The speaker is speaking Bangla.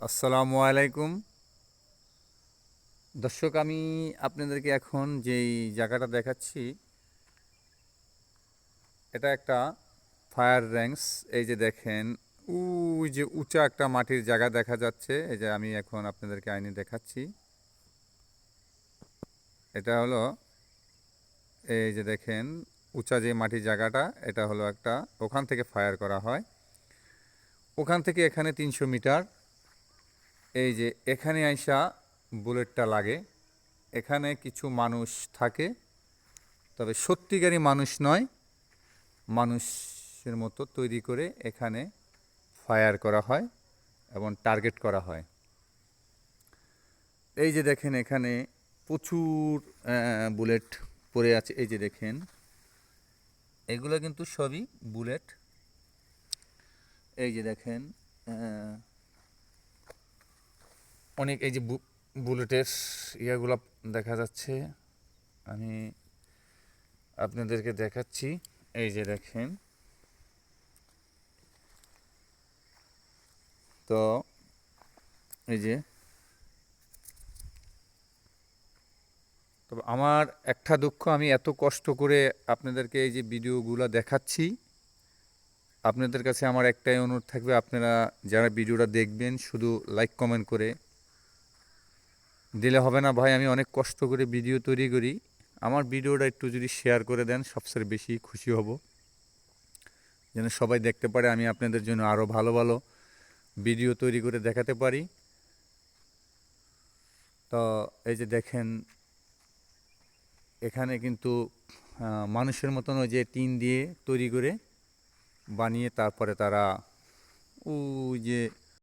আসসালামু আলাইকুম দর্শক, আমি আপনাদেরকে এখন যেই জায়গাটা দেখাচ্ছি, এটা একটা ফায়ার র্যাঙ্কস। এই যে দেখেন, ওই যে উঁচা একটা মাটির জায়গা দেখা যাচ্ছে। এই যে আমি এখন আপনাদেরকে আইনে দেখাচ্ছি। এটা হলো, এই যে দেখেন, উঁচা যে মাটির জায়গাটা, এটা হলো একটা, ওখান থেকে ফায়ার করা হয়। ওখান থেকে এখানে 300 মিটার। এই যে এখানে আইসা বুলেটটা লাগে। এখানে কিছু মানুষ থাকে, তবে সত্যিকারই মানুষ নয়, মানুষের মতো তৈরি করে এখানে ফায়ার করা হয় এবং টার্গেট করা হয়। এই যে দেখেন, এখানে প্রচুর বুলেট পড়ে আছে। এই যে দেখেন, এগুলো কিন্তু সবই বুলেট। এই যে দেখেন, অনেক এই যে বুলেটের ইয়াগুলো দেখা যাচ্ছে। আমি আপনাদেরকে দেখাচ্ছি। এই যে দেখেন, তো এই যে, তবে আমার একটা দুঃখ, আমি এত কষ্ট করে আপনাদেরকে এই যে ভিডিওগুলো দেখাচ্ছি, আপনাদের কাছে আমার একটাই অনুরোধ থাকবে, আপনারা যারা ভিডিওটা দেখবেন শুধু লাইক কমেন্ট করে দিলে হবে না ভাই। আমি অনেক কষ্ট করে ভিডিও তৈরি করি। আমার ভিডিওটা একটু যদি শেয়ার করে দেন, সবচেয়ে বেশি খুশি হব, যেন সবাই দেখতে পারে, আমি আপনাদের জন্য আরও ভালো ভালো ভিডিও তৈরি করে দেখাতে পারি। তো এই যে দেখেন, এখানে কিন্তু মানুষের মতন ওই যে টিন দিয়ে তৈরি করে বানিয়ে তারপরে তারা ওই যে